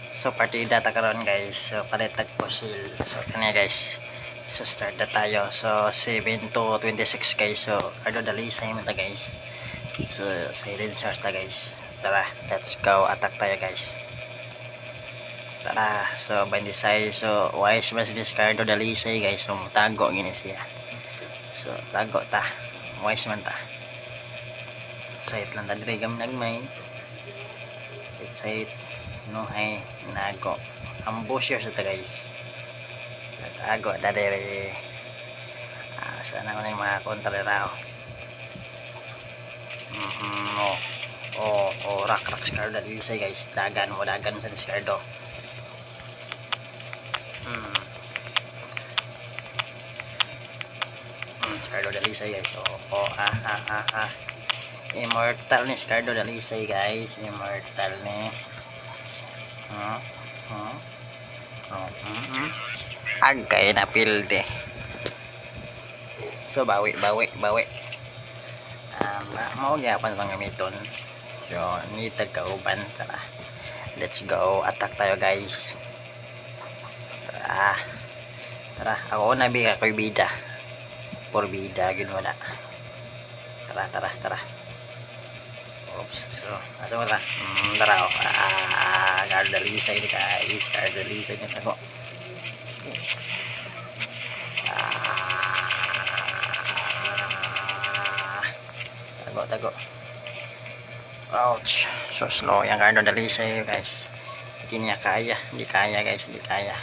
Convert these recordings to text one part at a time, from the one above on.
So partida ta karon guys. So palitag pusil. So kanya guys. So start na tayo. So 7 to 26 guys. So ano dali sa ta guys. So silencer ta guys. Tara, let's go. Attack tayo guys. Tara. So bandisay. So wise mas discardo dali say guys. So tago gini siya. So tago ta. Wise man ta. Side lang ta dire gam nagmay. Side no hay nago ambusher sa ta guys. Nagago ta dire. Sana ko na yung mga kontrarao. Rak discardo dali say guys. Dagan sa discardo. Discardo dali say guys. Immortal ni Discardo Dalisay guys. Immortal ni agay na pilde. So bawi mau gyapan pang gamiton. So ni tagkauban. Tara, let's go. Attack tayo guys. Tara ako na biga ko'y bida por bida gin wala. Tara. Oops. So, asa mo ta? Tara. Gardalisay ni guys. Gardalisay ni tago. Tago. Ouch. So slow yung gardalisay guys. Hindi niya kaya. Hindi kaya guys. Hindi kaya.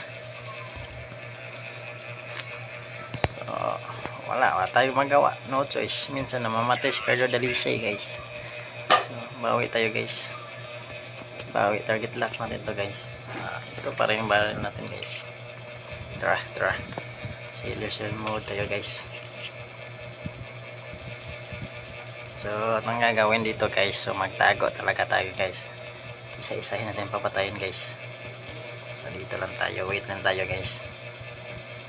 So, wala tayo magawa. No choice. Minsan namamatay si Gardalisay guys. So, bawi tayo guys. Bawi, target lock natin to guys. Ito pa rin yung barrel natin guys. Tara. Illusion mode tayo guys. So, anong gagawin dito guys? So, magtago talaga tayo guys. Isa-isahin natin papatayin guys. So, dito lang tayo. Wait lang tayo guys.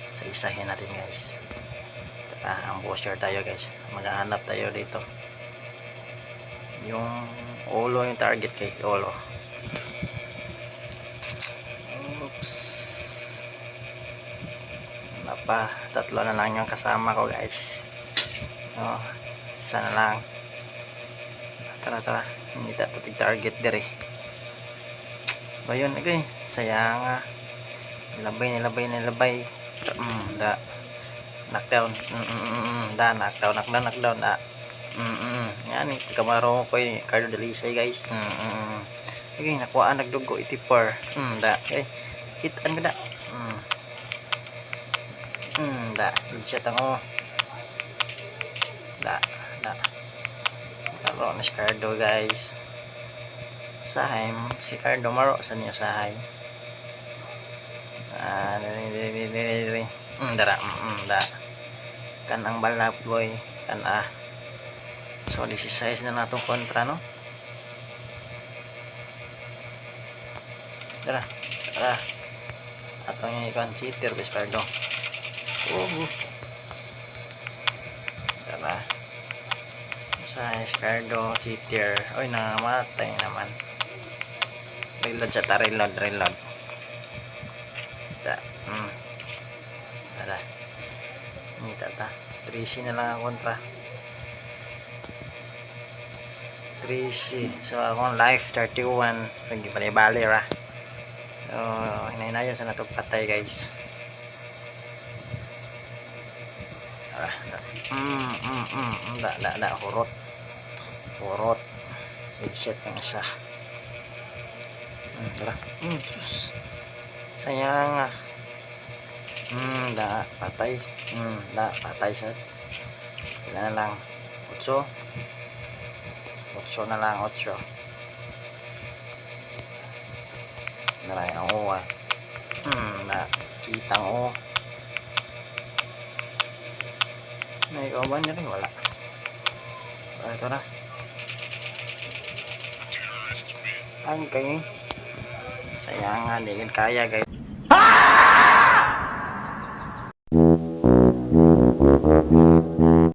Isa-isahin natin guys. Ang booster tayo guys. Maghahanap tayo dito. Yung ulo yung target kay ulo. Oops. Napa, tatlo na lang yung kasama ko guys. Isa na lang. Tara. Hindi tatig target dire. Ba yun okay. Sayang nga. Nilabay. Knockdown. Knockdown. Yan eh. Kamaro ko yung Cardo Dalisay guys. Okay, nakuha nagdugo itipar. Okay. Hitan ko na. Headshot ako. Maro na si Cardo guys. Sahay si Cardo maro sa niya sahay. Dara. Kan ang balap boy. So 16 na natong kontra no. Tara. Atong yung ikon cheater bes Cardo. Tara. Sa Cardo cheater. Oy namatay naman. Reload. Tara. Ini tata. 3C na lang ang kontra. 3C. So akong life 31. Hindi bali ra. So hinay-hinayon sa natong patay guys. Tara. Hurot. Headshot yung isa. Tara. Diyos. Sayang nga. Patay. Patay sa. Ilan na lang. 8 na lang. 8. Naray ang uwa. Kitang o. Naikaw niya rin? Wala. Ito na. Ang kayo. Sayang nga. Hindi kaya guys.